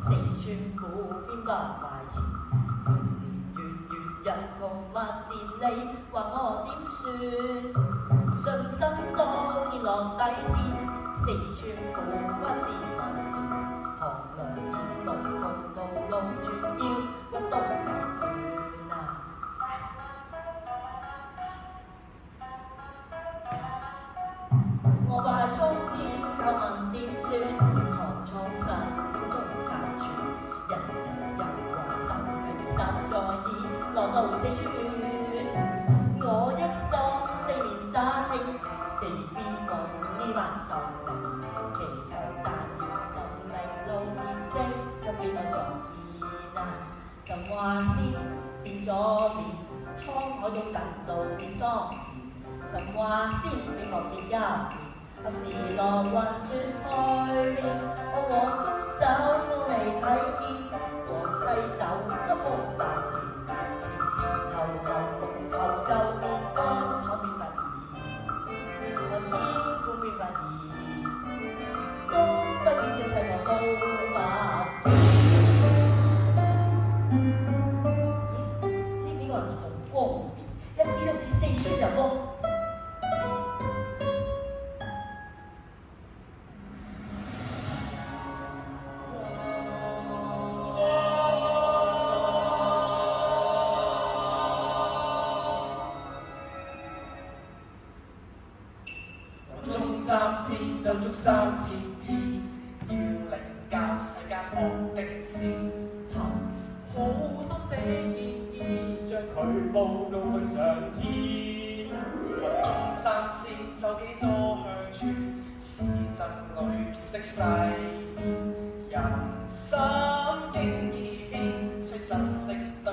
四川苦邊不壞錢，年月人窮物賤，你話我點算？信心多見浪底線，四川苦不知民田，寒涼天凍痛道路轉腰，一刀就斷啊！我敗沖天，求問點算？寒蒼生都殘存，人人又話生命實在易，來到四川，我一心四面打聽，四邊望呢班壽命，祈求但願神靈路面正，給幾多撞見啊！神話先變咗面，滄海都近路變桑田，神話先俾我見一面。時來運轉開面，我往東走我未睇見，往西走得風難填，前後逢後舊面光闖變發現，雲煙觀變發現，都不見這世外高馬田。呢幾個人紅光滿面，一啲都似四川人喎。三千就足3000天，要力教世間惡的先，尋好心這意見，將佢報到去上天。雲中3000就幾多鄉村，市鎮裏見識世面，人心經易變，雖窒息堆笑。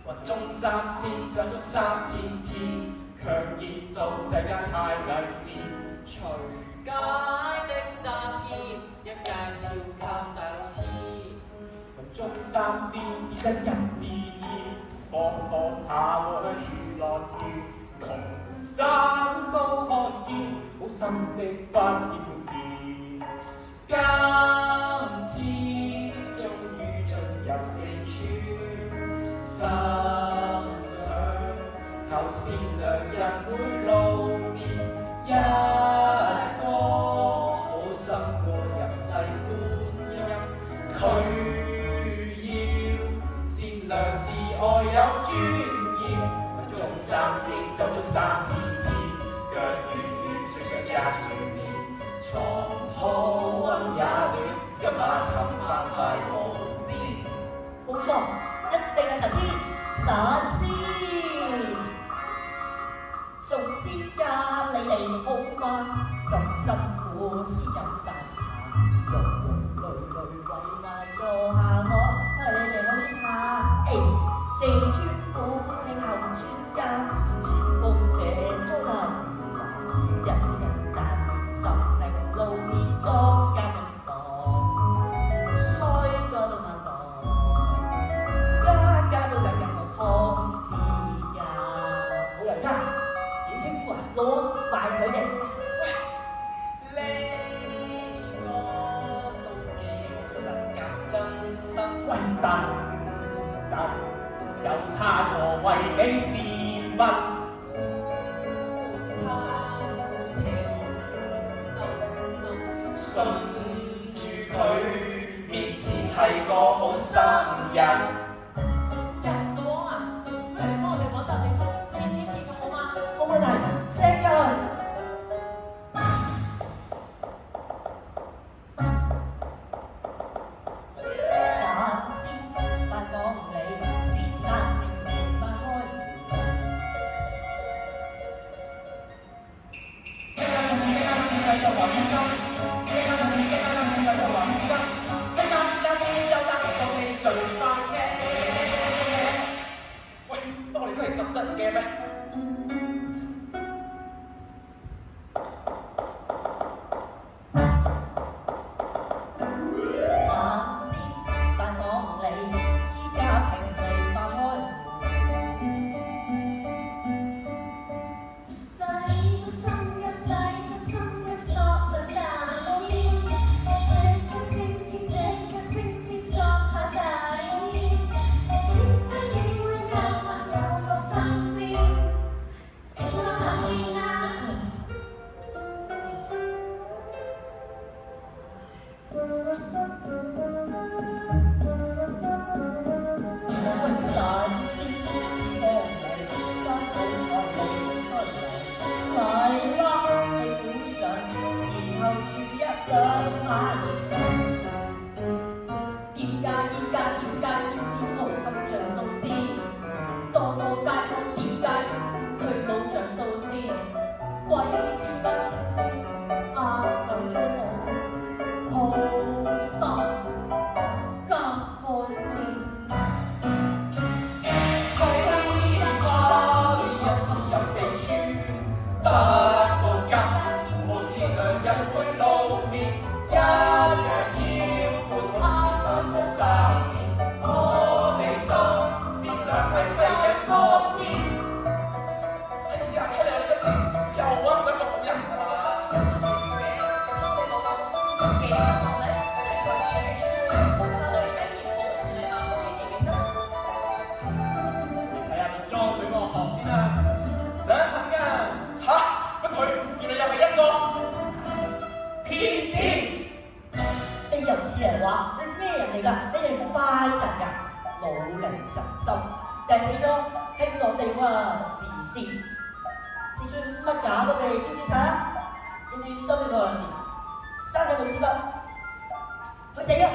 雲中3000就足3000天，卻見到世間太危險，隨街的詐騙，一介超級大路痴。雲中3000只得人自意，放下我去娛樂園，窮生都看見，好心的分見條件。今次終於進入四川。求善良人會露面，一個好心過入世觀音。佢要善良自愛有尊嚴，雲中3000就足3000天，腳軟最想一串面，床鋪溫也暖，今晚冚翻快無知。冇錯，一定係神仙，神仙。眾仙家你哋好嗎？咁辛苦先飲啖茶，濃濃淚淚為埋坐下我，你哋好啲下。四川苦聽後專家，前鋒者都得如話，人人但願神靈路面多加上檔，衰個都難檔，家都人人我通知㗎。好人家。攞賣水嘅，喂，呢個都幾實夾真心。喂，得，有差錯為你試問。孤餐孤車真心，信住佢面前係個好心人。喂，我哋真係咁得人驚咩？細心一生。個街坊點解決佢冇着數先？鬼知不知壓佢咗我，好心壓開啲。得個吉，無視良人去露面，一樣要撥我千萬個三千。我哋心善良係非一方言。哎呀，睇嚟你個字又揾唔到個好人啦。幾個學咧，佢處處都對一言好事禮貌好似你嘅心。睇下你裝水嗰個學先啦，兩層㗎。嚇！乜佢原來又係一個騙子？你又似人話你咩人嚟㗎？你哋唔拜神㗎，老靈神心，但係死咗聽我哋喎，時先至出乜假都俾標籤晒啦，跟住收咗個2年，生仔冇屎忽，去死啊！